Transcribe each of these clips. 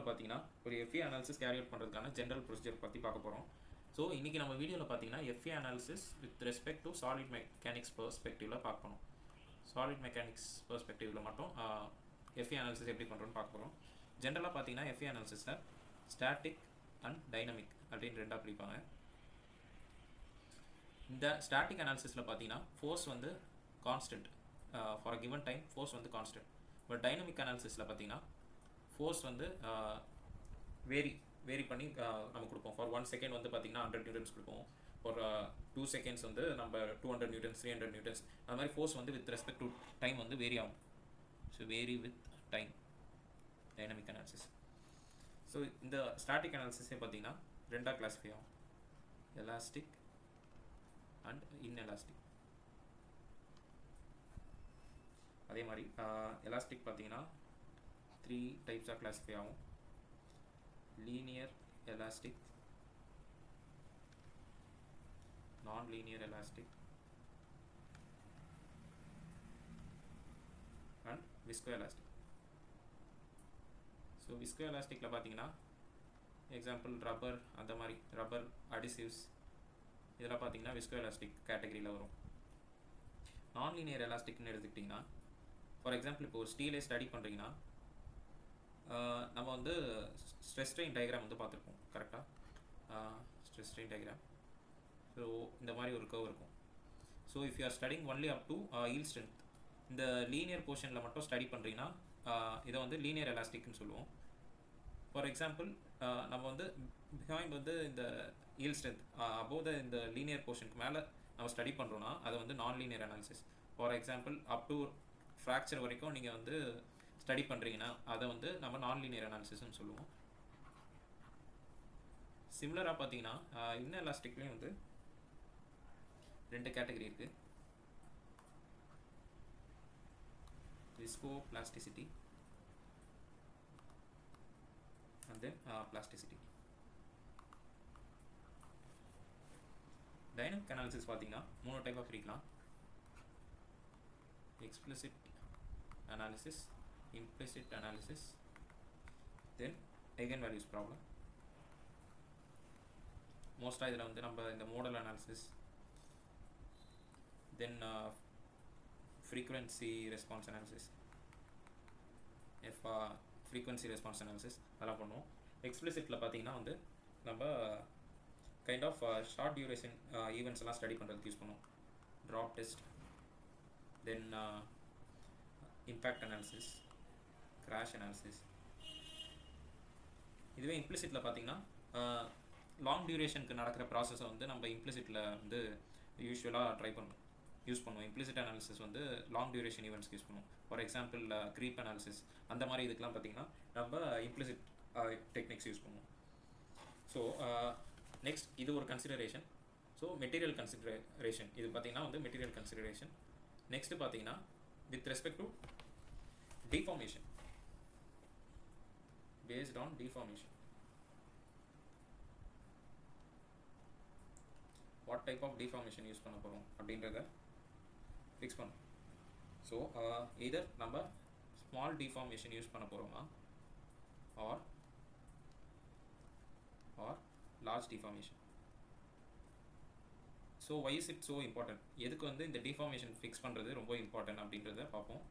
வீடியோவில் பார்த்தீங்கன்னா ஒரு FEA அனாலிசிஸ் கேரி அவுட் பண்ணுறதுக்கான ஜென்ரல் ப்ரொசீஜர் பற்றி பார்க்க போகிறோம். ஸோ இன்றைக்கி நம்ம வீடியோவில் பார்த்தீங்கன்னா FEA analysis with respect to solid mechanics பெர்ஸ்பெக்டிவில் பார்க்கணும். சாலிட் மெக்கானிக்ஸ் பெர்ஸ்பெக்டிவில் மட்டும் FEA அனாலிசிஸ் எப்படி பண்ணுறோன்னு பார்க்க போகிறோம். ஜென்ரலாக பார்த்தீங்கன்னா FEA அனாலிசிஸில் ஸ்டாட்டிக் அண்ட் டைனமிக் அப்படின்னு ரெண்டாக பிரிப்பாங்க. இந்த ஸ்டாட்டிக் அனாலிசிஸில் பார்த்தீங்கன்னா ஃபோர்ஸ் வந்து constant, for a given time force வந்து கான்ஸ்டன்ட். பட் டைனமிக் அனாலிசிஸில் பார்த்தீங்கன்னா ஃபோர்ஸ் வந்து வேரி பண்ணி நம்ம கொடுப்போம். ஃபார் 1 செகண்ட் வந்து பார்த்திங்கன்னா 100 நியூட்டன்ஸ் கொடுப்போம். ஃபார் 2 செகண்ட்ஸ் வந்து நம்ம 200 நியூட்டன்ஸ் 300 நியூட்டன்ஸ் அது மாதிரி ஃபோர்ஸ் வந்து வித் ரெஸ்பெக்ட் டு டைம் வந்து வேரி ஆகும். So vary with time dynamic analysis. So இந்த ஸ்டாட்டிக் அனாலிசிஸே பார்த்திங்கன்னா ரெண்டாக கிளாஸிஃபை ஆகும், எலாஸ்டிக் அண்ட் இன்எலாஸ்டிக். அதே மாதிரி எலாஸ்டிக் பார்த்திங்கன்னா 3 டைப்ஸாக கிளாஸிஃபை ஆகும். Linear elastic, non linear elastic and viscoelastic. So விஸ்கோ எலாஸ்டிக்கில் பார்த்தீங்கன்னா எக்ஸாம்பிள் ரப்பர், அந்த மாதிரி ரப்பர் அடிசிவ்ஸ் இதெல்லாம் பார்த்தீங்கன்னா விஸ்கோ எலாஸ்டிக் கேட்டகரியில் வரும். நான் லீனியர் எலாஸ்டிக்னு எடுத்துக்கிட்டிங்கன்னா ஃபார் எக்ஸாம்பிள் இப்போ ஒரு ஸ்டீலே ஸ்டடி பண்ணுறீங்கன்னா நம்ம வந்து ஸ்ட்ரெஸ் ஸ்ட்ரெயின் டயக்ராம் வந்து பார்த்துருப்போம் கரெக்டாக. ஸ்ட்ரெஸ் ஸ்ட்ரெயின் டயக்ராம், ஸோ இந்த மாதிரி ஒரு கர்வ் இருக்கும். So if you are studying only up to yield strength, இந்த லீனியர் போர்ஷனில் மட்டும் ஸ்டடி பண்ணுறீங்கன்னா இதை வந்து லீனியர் எலாஸ்டிக்னு சொல்லுவோம். ஃபார் எக்ஸாம்பிள் நம்ம வந்து பிஹைண்ட் வந்து இந்த ஈல்ட் ஸ்ட்ரென்த் அபோவ் த இந்த லீனியர் போர்ஷனுக்கு மேலே நம்ம ஸ்டடி பண்ணுறோன்னா அதை வந்து நான் linear analysis. For example up to fracture வரைக்கும் நீங்கள் வந்து ஸ்டடி பண்ணுறீங்கன்னா அதை வந்து நம்ம நான் லீனியர் அனாலிசிஸ்ன்னு சொல்லுவோம். சிமிலராக பார்த்தீங்கன்னா இன்எலாஸ்டிக்லேயும் வந்து 2 கேட்டகரி இருக்குது, Visko plasticity and then plasticity. Dynamic analysis பார்த்தீங்கன்னா 3 டைப்பாக பிரிக்கலாம், explicit analysis, implicit analysis, then eigenvalues problem. மோஸ்ட்டாக இதில் வந்து நம்ம இந்த modal analysis, then frequency response analysis, frequency response analysis அதெல்லாம் பண்ணுவோம். எக்ஸ்பிளிசிட்டில் பார்த்தீங்கன்னா வந்து நம்ம kind of short duration events எல்லாம் ஸ்டடி பண்ணுறதுக்கு யூஸ் பண்ணுவோம். Drop test, then impact analysis, crash analysis. இதுவே இம்ப்ளிசிட்டில் பார்த்தீங்கன்னா லாங் டியூரேஷனுக்கு நடக்கிற ப்ராசஸை வந்து நம்ம இம்ப்ளிசிட்டில் வந்து யூஸ்வலாக யூஸ் பண்ணுவோம். இம்ப்ளிசிட் அனாலிசிஸ் வந்து லாங் டியூரேஷன் ஈவெண்ட்ஸ்க்கு யூஸ் பண்ணுவோம். ஃபார் எக்ஸாம்பிள் க்ரீப் அனாலிசிஸ் அந்த மாதிரி இதுக்கெலாம் பார்த்தீங்கன்னா நம்ம இம்ப்ளிசிட் டெக்னிக்ஸ் யூஸ் பண்ணுவோம். ஸோ நெக்ஸ்ட் இது ஒரு கன்சிடரேஷன். ஸோ மெட்டீரியல் கன்சிடரேஷன் இது பார்த்தீங்கன்னா வந்து மெட்டீரியல் கன்சிடரேஷன். நெக்ஸ்ட் பார்த்தீங்கன்னா with respect to deformation, based on deformation, what type of deformation use பண்ண போகிறோம் அப்படின்றத ஃபிக்ஸ் பண்ணும். ஸோ எதர் நம்ம ஸ்மால் டிஃபார்மேஷன் யூஸ் பண்ண போகிறோமா or large deformation. So why is it so important, எதுக்கு வந்து இந்த டிஃபார்மேஷன் ஃபிக்ஸ் பண்ணுறது ரொம்ப இம்பார்ட்டன்ட் அப்படின்றத பார்ப்போம்.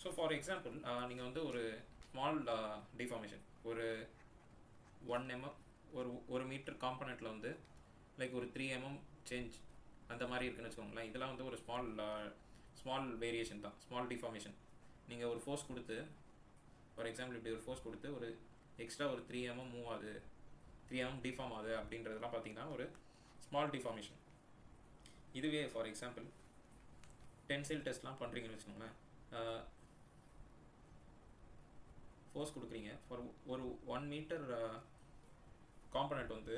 ஸோ ஃபார் எக்ஸாம்பிள் நீங்கள் வந்து ஒரு ஸ்மால் டிஃபார்மேஷன் ஒரு 1 mm ஒரு மீட்டர் காம்பனண்ட்டில் வந்து லைக் ஒரு 3 mm சேஞ்ச் அந்த மாதிரி இருக்குன்னு வச்சுக்கோங்களேன். இதெல்லாம் வந்து ஒரு ஸ்மால் வேரியேஷன் தான், ஸ்மால் டிஃபார்மேஷன். நீங்கள் ஒரு ஃபோர்ஸ் கொடுத்து ஃபார் எக்ஸாம்பிள் இப்படி ஒரு ஃபோர்ஸ் கொடுத்து ஒரு எக்ஸ்ட்ரா ஒரு 3 mm மூவ் ஆகுது, 3 mm டிஃபார்ம் ஆகுது அப்படின்றதெல்லாம் பார்த்தீங்கன்னா ஒரு ஸ்மால் டிஃபார்மேஷன். இதுவே ஃபார் எக்ஸாம்பிள் டென்சைல் டெஸ்ட்லாம் பண்ணுறீங்கன்னு வச்சுக்கோங்களேன், ஃபோர்ஸ் கொடுக்குறீங்க ஃபார் ஒரு 1 மீட்டர் காம்பனண்ட் வந்து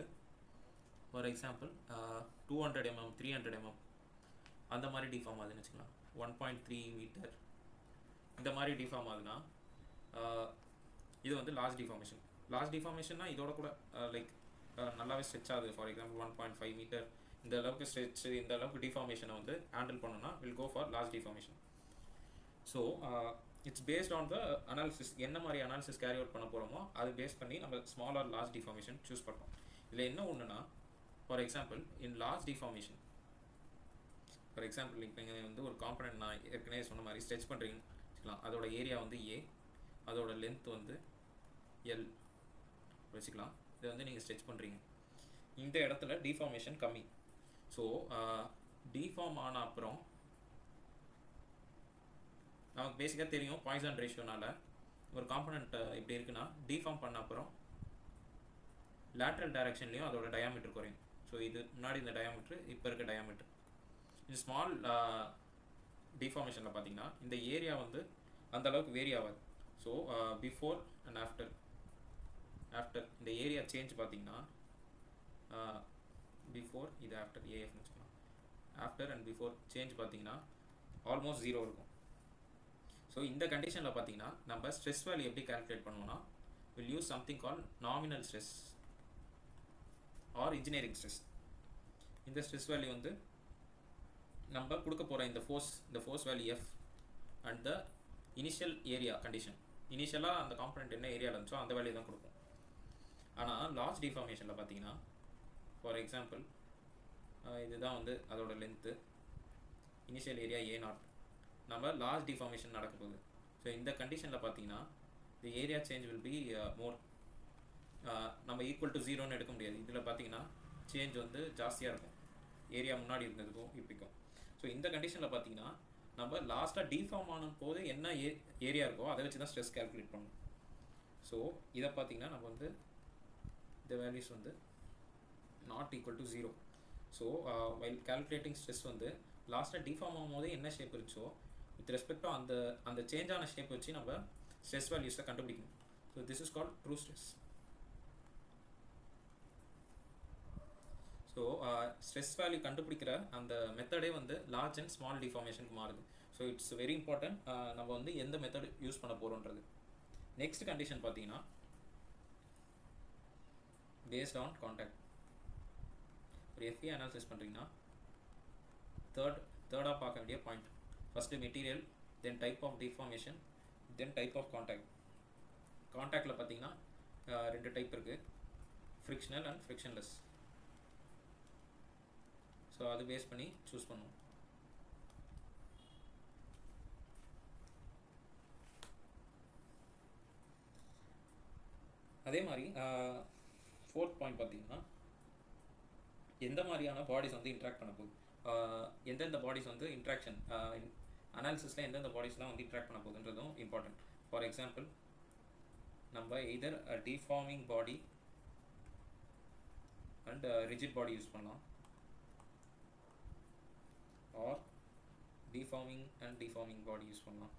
ஃபார் எக்ஸாம்பிள் 200 mm 300 mm அந்த மாதிரி டிஃபார்ம் ஆகுதுன்னு வச்சுக்கலாம். 1.3 மீட்டர் இந்த மாதிரி டிஃபார்ம் ஆகுதுன்னா இது வந்து லார்ஜ் டிஃபார்மேஷன். லார்ஜ் டிஃபார்மேஷன்னா இதோட கூட லைக் நல்லாவே ஸ்ட்ரெச் ஆகுது. ஃபார் எக்ஸாம்பிள் 1.5 மீட்டர் இந்த அளவுக்கு ஸ்ட்ரெச், இந்த அளவுக்கு டிஃபார்மேஷனை வந்து ஹேண்டில் பண்ணோன்னா will go for large deformation. So it's based on the analysis. என்ன மாதிரி அனாலிசிஸ் கேரி அவுட் பண்ண போகிறோமோ அது பேஸ் பண்ணி நம்ம small or large deformation choose பண்ணுறோம். இதில் என்ன ஒன்றுனா, for example in large deformation, for example இப்போ இங்கே வந்து ஒரு காம்பனன்ட் நான் ஏற்கனவே சொன்ன மாதிரி ஸ்ட்ரெச் பண்ணுறீங்கன்னு வச்சுக்கலாம். அதோட ஏரியா வந்து ஏ, அதோட லென்த் வந்து எல் வச்சுக்கலாம். இதை வந்து நீங்கள் ஸ்ட்ரெச் பண்ணுறீங்க. இந்த இடத்துல டிஃபார்மேஷன் கம்மி. ஸோ டிஃபார்ம் ஆன அப்புறம் நமக்கு பேசிக்காக தெரியும் பாய்சன் ரேஷியோனால ஒரு காம்பனண்ட் இப்படி இருக்குன்னா டிஃபார்ம் பண்ண அப்புறம் லேட்ரல் டைரக்ஷன்லேயும் அதோட டயாமீட்டர் குறையும். ஸோ இது முன்னாடி இந்த டயாமீட்டர், இப்போ இருக்க டயாமீட்டர். இந்த ஸ்மால் டிஃபார்மேஷனில் பார்த்தீங்கன்னா இந்த ஏரியா வந்து அந்த அளவுக்கு வேரி ஆகாது. ஸோ பிஃபோர் அண்ட் ஆஃப்டர் இந்த ஏரியா சேஞ்ச் பார்த்தீங்கன்னா பிஃபோர் இது ஆஃப்டர் ஏஎஃப்னு வச்சுக்கலாம். ஆஃப்டர் அண்ட் பிஃபோர் சேஞ்ச் பார்த்தீங்கன்னா ஆல்மோஸ்ட் ஜீரோ இருக்கும். ஸோ இந்த கண்டிஷனில் பார்த்தீங்கன்னா நம்ம ஸ்ட்ரெஸ் வேல்யூ எப்படி கால்குலேட் பண்ணுவோம்னா, will use something call nominal stress R engineering stress. இந்த ஸ்ட்ரெஸ் வேல்யூ வந்து நம்ம கொடுக்க போகிற இந்த force value F and the initial area condition. இனிஷியலாக அந்த காம்பனண்ட் என்ன ஏரியாவில் இருந்துச்சோ அந்த வேல்யூ தான் கொடுக்கும். ஆனால் லார்ஜ் டிஃபார்மேஷனில் பார்த்தீங்கன்னா, ஃபார் எக்ஸாம்பிள் இதுதான் வந்து அதோட length, initial area A not. நம்ம லார்ஜ் டிஃபார்மேஷன் நடக்க போகுது. ஸோ இந்த கண்டிஷனில் பார்த்தீங்கன்னா the area change will be more. நம்ம ஈக்குவல் டு ஜீரோன்னு எடுக்க முடியாது. இதில் பார்த்தீங்கன்னா சேஞ்ச் வந்து ஜாஸ்தியாக இருக்கும் ஏரியா முன்னாடி இருந்ததுக்கும் இப்போக்கும். ஸோ இந்த கண்டிஷனில் பார்த்தீங்கன்னா நம்ம லாஸ்ட்டாக டிஃபார்ம் ஆன போது என்ன ஏரியா இருக்கோ அதை வச்சு தான் ஸ்ட்ரெஸ் கால்குலேட் பண்ணணும். ஸோ இதை பார்த்தீங்கன்னா நம்ம வந்து இந்த வேல்யூஸ் வந்து not equal to zero. So while calculating stress வந்து லாஸ்ட்டாக டிஃபார்ம் ஆகும் போதே என்ன ஷேப் இருந்துச்சோ வித் ரெஸ்பெக்ட் டு அந்த சேஞ்ச் ஆன ஷேப் வச்சு நம்ம ஸ்ட்ரெஸ் வேல்யூஸை கண்டுபிடிக்கணும். So this is called true stress. So stress value கண்டுபிடிக்கிற அந்த மெத்தடே வந்து லார்ஜ் அண்ட் ஸ்மால் டிஃபார்மேஷனுக்கு மாறுது. ஸோ இட்ஸ் வெரி இம்பார்ட்டன்ட் நம்ம வந்து எந்த மெத்தட் யூஸ் பண்ண போகிறோன்றது. நெக்ஸ்ட் கண்டிஷன் பார்த்தீங்கன்னா பேஸ்ட் ஆன் கான்டாக்ட். ஒரு FEA அனாலிசிஸ் பண்ணுறீங்கன்னா தேர்டாக பார்க்க வேண்டிய point, first material, then type of deformation, then type of contact. கான்டாக்டில் பார்த்தீங்கன்னா ரெண்டு டைப் இருக்குது, ஃப்ரிக்ஷனல் அண்ட் ஃப்ரிக்ஷன்லெஸ். ஸோ அது பேஸ் பண்ணி சூஸ் பண்ணுவோம். அதே மாதிரி ஃபோர்த் பாயிண்ட் பார்த்தீங்கன்னா எந்த மாதிரியான பாடிஸ் வந்து இன்ட்ராக்ட் பண்ண போகுது, எந்தெந்த பாடிஸ் வந்து இன்ட்ராக்ஷன் அனாலிசிஸில் எந்தெந்த பாடிஸ்லாம் வந்து இன்ட்ராக்ட் பண்ண போகுதுன்றதும் இம்பார்ட்டன்ட். ஃபார் எக்ஸாம்பிள் நம்ம either deforming body and rigid body use பண்ணலாம், or deforming and deforming body use பண்ணலாம்.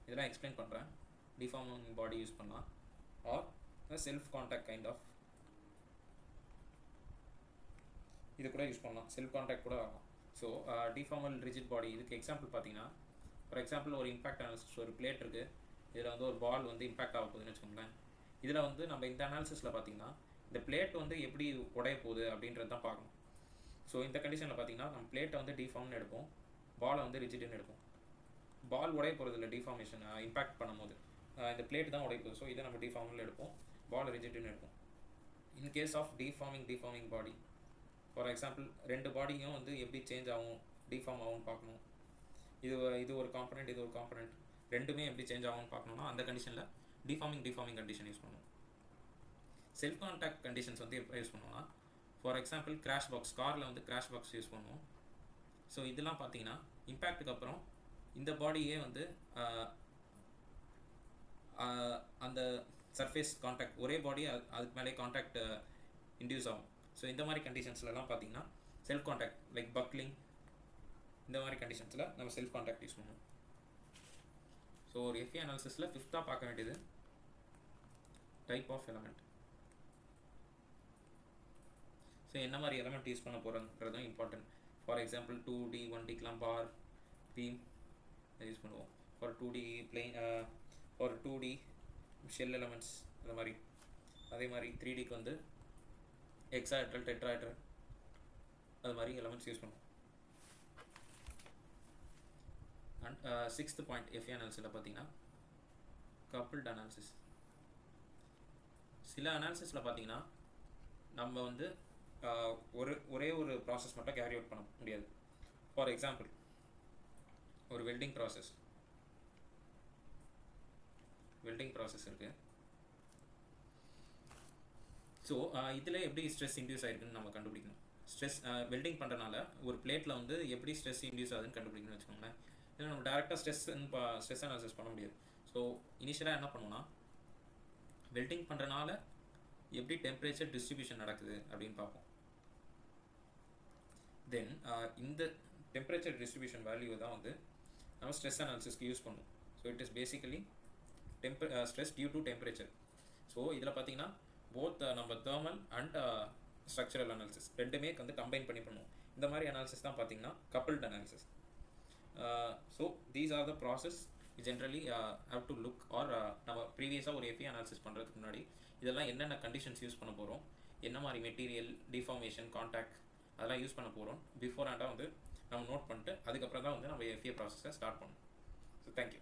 இதெல்லாம் எக்ஸ்பிளைன் பண்ணுறேன். டிஃபார்மிங் பாடி யூஸ் பண்ணலாம், or self contact kind of இது கூட யூஸ் பண்ணலாம், செல்ஃப் கான்டாக்ட் கூட ஆகலாம். ஸோ டிஃபார்மல் ரிஜிட் பாடி இதுக்கு எக்ஸாம்பிள் பார்த்தீங்கன்னா, ஃபார் எக்ஸாம்பிள் ஒரு இம்பாக்ட் அனாலிசிஸ், ஒரு பிளேட் இருக்குது, இதில் வந்து ஒரு பால் வந்து இம்பாக்ட் ஆக போகுதுன்னு வச்சுக்கோங்களேன். இதில் வந்து நம்ம இந்த அனாலிசிஸில் பார்த்தீங்கன்னா இந்த பிளேட் வந்து எப்படி உடைய போகுது அப்படின்றது தான் பார்க்கணும். ஸோ இந்த கண்டிஷனில் பார்த்தீங்கன்னா நம்ம பிளேட்டை வந்து டிஃபார்ம்னு எடுப்போம், பாலை வந்து ரிஜிட்னு எடுப்போம். பால் உடைய போகிறது இல்லை, டிஃபார்மேஷன் இம்பாக்ட் பண்ணும்போது இந்த பிளேட் தான் உடைய போகுது. ஸோ இதை நம்ம டிஃபார்மில் எடுப்போம், பால் ரிஜிட்னு எடுப்போம். In case of deforming body, for example ரெண்டு பாடியும் வந்து எப்படி சேஞ்ச் ஆகும், டிஃபார்ம் ஆகும்னு பார்க்கணும். இது ஒரு காம்பனண்ட், இது ஒரு காம்பனண்ட், ரெண்டுமே எப்படி சேஞ்ச் ஆகும்னு பார்க்கணும்னா அந்த கண்டிஷனில் டிஃபார்மிங் கண்டிஷன் யூஸ் பண்ணுவோம். செல்ஃப் கான்டாக்ட் கண்டிஷன்ஸ் வந்து எப்போ யூஸ் பண்ணுவோம்னா, ஃபார் எக்ஸாம்பிள் கிராஷ் பாக்ஸ், காரில் வந்து கிராஷ் பாக்ஸ் யூஸ் பண்ணுவோம். ஸோ இதெல்லாம் பார்த்தீங்கன்னா இம்பேக்ட்டுக்கு அப்புறம் இந்த பாடியே வந்து அந்த சர்ஃபேஸ் கான்டாக்ட், ஒரே பாடி அதுக்கு மேலே கான்டாக்ட் இன்டியூஸ் ஆகும். ஸோ இந்த மாதிரி கண்டிஷன்ஸ்லாம் பார்த்தீங்கன்னா செல்ஃப் கான்டாக்ட் லைக் பக்லிங், இந்த மாதிரி கண்டிஷன்ஸில் நம்ம செல்ஃப் கான்டாக்ட் யூஸ் பண்ணுவோம். ஸோ ஒரு FEA அனாலிசிஸில் ஃபிஃப்த்தாக பார்க்க வேண்டியது டைப் ஆஃப் எலமெண்ட். ஸோ என்ன மாதிரி எலமெண்ட் யூஸ் பண்ண போகிறோங்கிறதும் இம்பார்ட்டன்ட். ஃபார் எக்ஸாம்பிள் 2D 1Dக்கெலாம் பார், பீம் யூஸ் பண்ணுவோம். For 2D plane, for 2D shell elements அந்த மாதிரி. அதே மாதிரி 3Dக்கு வந்து ஹெக்ஸாஹெட்ரல், டெட்ராஹெட்ரல் அது மாதிரி எலமெண்ட்ஸ் யூஸ் பண்ணுவோம். அண்ட் சிக்ஸ்த் பாயிண்ட் FEA அனாலிசிஸில் பார்த்தீங்கன்னா கப்புள்ட் அனாலிசிஸ். சில அனாலிசிஸில் பார்த்தீங்கன்னா நம்ம வந்து ஒரே ஒரு ப்ராசஸ் மட்டும் கேரி அவுட் பண்ண முடியாது. ஃபார் எக்ஸாம்பிள் ஒரு வெல்டிங் ப்ராசஸ் இருக்குது. ஸோ இதில் எப்படி ஸ்ட்ரெஸ் இன்டியூஸ் ஆகிருக்குன்னு நம்ம கண்டுபிடிக்கணும். ஸ்ட்ரெஸ் வெல்டிங் பண்ணுறனால ஒரு பிளேட்டில் வந்து எப்படி ஸ்ட்ரெஸ் இன்டியூஸ் ஆகுதுன்னு கண்டுபிடிக்கணும்னு வச்சுக்கோங்களேன். இல்லை நம்ம டேரெக்டாக ஸ்ட்ரெஸ் அனாலிசிஸ் பண்ண முடியாது. ஸோ இனிஷியலாக என்ன பண்ணுவோம்னா, வெல்டிங் பண்ணுறனால எப்படி டெம்பரேச்சர் டிஸ்ட்ரிபியூஷன் நடக்குது அப்படின்னு பார்ப்போம். தென் இந்த டெம்பரேச்சர் டிஸ்ட்ரிபியூஷன் வேல்யூ தான் வந்து நம்ம ஸ்ட்ரெஸ் அனாலிசிஸ்க்கு யூஸ் பண்ணுவோம். So it is basically stress due to temperature. So இதில் பார்த்தீங்கன்னா போத் நம்ம தேர்மல் அண்ட் ஸ்ட்ரக்சரல் அனாலிசிஸ் ரெண்டுமே வந்து கம்பைன் பண்ணி பண்ணுவோம். இந்த மாதிரி அனாலிசிஸ் தான் பார்த்தீங்கன்னா coupled analysis. So these are the process generally how to look or நம்ம ப்ரீவியஸாக ஒரு FEA அனாலிசிஸ் பண்ணுறதுக்கு முன்னாடி இதெல்லாம் என்னென்ன கண்டிஷன்ஸ் யூஸ் பண்ண போகிறோம், என்ன மாதிரி மெட்டீரியல், டிஃபார்மேஷன், கான்டாக்ட் அதெல்லாம் யூஸ் பண்ண போகிறோம் பிஃபோர் ஹேண்டாக வந்து நம்ம நோட் பண்ணிட்டு அதுக்கப்புறம் தான் வந்து நம்ம FEA ப்ராசஸை ஸ்டார்ட் பண்ணணும். So thank you.